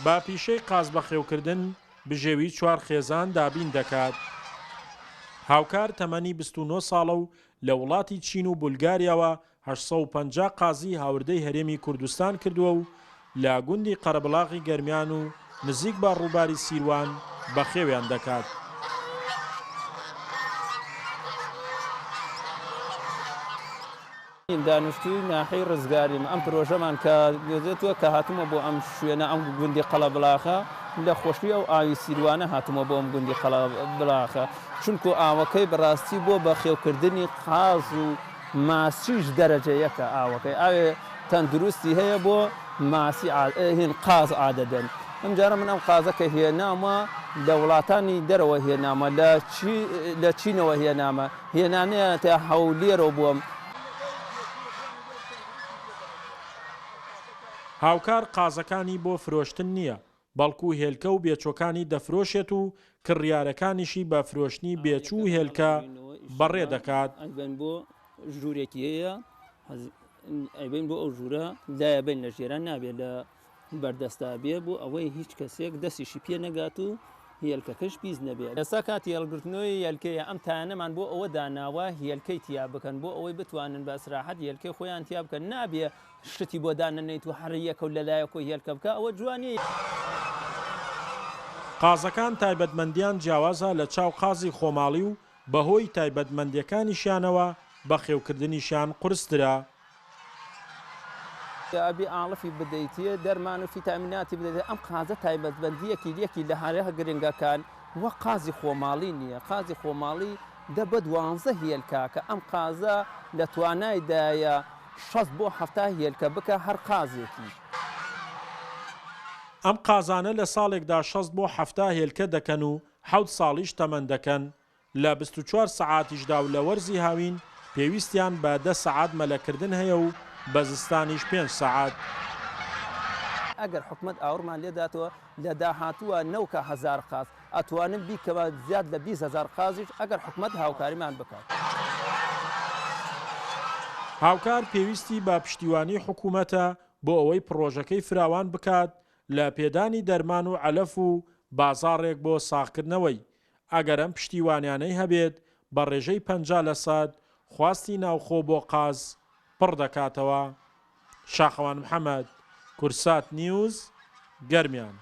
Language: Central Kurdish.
با پیشەی قاز بەخێوکردن بژێوی 4 خێزان دابین دەکات. هاوکار تەمەنی 29 ساڵە و لە وڵاتی چین و بولگاریاوە 850 قازی هاوردەی هەرێمی کوردستان کردووە و لە گوندی قەرەبڵاغی گەرمیان و نزیک بە ڕووباری سیروان بەخێویان دەکات. دانیشتووی ناحەی ڕزگاریم ئەم پرۆژەمان کە دێتووە کە هاتوومە بۆ ئەم شوێنە ئەم گوندی قەڵەبڵاخە لە خۆشی ئەو ئاوی سیروانە هاتوومە بۆ ئەم گوندی قەڵەبڵاخە چونکو ئاوەکەی بەڕاستی بۆ بەخێوکردنی قاز و ماسیش دەرەجە یەکە ئاوەکەی ئاوێ تەندروستی هەیە بۆ ماسی هێن قاز عادەدەن. ئەم جارە من ئەم قازەکە هێنامە لە وڵاتانی دەرەوە هێنامە لە چینەوە هێنامە هێنانەیە تا هەولێرەوە بووم. هاوکار قازەکانی بۆ فرۆشتن نییە بەڵکو هێلکە و بێچۆکانی دەفرۆشێت و کڕیارەکانیشی بە فرۆشتنی بێچوو و هێلکە بەڕێ دەکات. بۆ ژوورێکی هەیە ئەیبین بۆ ئەو ژوورە دایەبین لە ژێران نابێت لە بەردەستا بێ بۆ ئەوەی هیچ کەسێک دەستیشی پێ نەگات و هێلکەکەش پیس نەبێت. ئێستا کاتی هێڵگرتنەوەی هێلکەیە ئەم تانەمان بۆ ئەوە داناوە هێلکەی تیا بکەن بۆ ئەوەی بتوانن بە سراحەت هێلکەی خۆیان تیا بکەن نابێ شتی بۆ دانەنیت و هەڕیەکە و لەلایەکۆ هێلکە بکە ئەوە جوانی. قازەکان تایبەتمەندیان جیاوازە لە چاو قازی خۆماڵی و بەهۆی تایبەتمەندیەکانیشیانەوە بەخێوکردنیشیان قورسترە. ئابی ئاڵفی بدەیتە دەرمان و فیتامیناتی بدەێت ئەم قازە تایبەتبەندیەکی یەکی لە هەرێها گرنگەکان وە قازی خۆماڵی نییە قازی خۆماڵی دەبە 12 هێلکاکە ئەم قازە لە توانایدایە 6 بۆ 7 هێلکە بکە هەر قازێکی. ئەم قازانە لە ساڵێکدا 6 بۆ 7 هێلکە دەکەن و 7 ساڵیش تەمەن دەکەن لە 24 سەعاتیشدا و لە وەرزی هاوین پێویستیان بە 10 سەعات مەلەکردن هەیە و بەزستانیش 5 سەعات. ئەگەر حکومەت ئاورمان لێداتەوە لە داهاتووە 9,000 قاز ئەتوانم بیکەوە زیاد لە 20,000 قازیش ئەگەر حکومەت هاوکاریمان بکات. هاوکار پێویستی بە پشتیوانی حکوومەتە بۆ ئەوەی پرۆژەکەی فراوان بکات لە پێدانی دەرمان و عەلەف و بازاڕێک بۆ ساغکردنەوەی. ئەگەر ئەم پشتیوانیانەی هەبێت بە ڕێژەی 50% خواستی ناوخۆ بۆ قاز پڕ دەکاتەوە. شاخەوان محەممەد، کورسات نیوز، گەرمیان.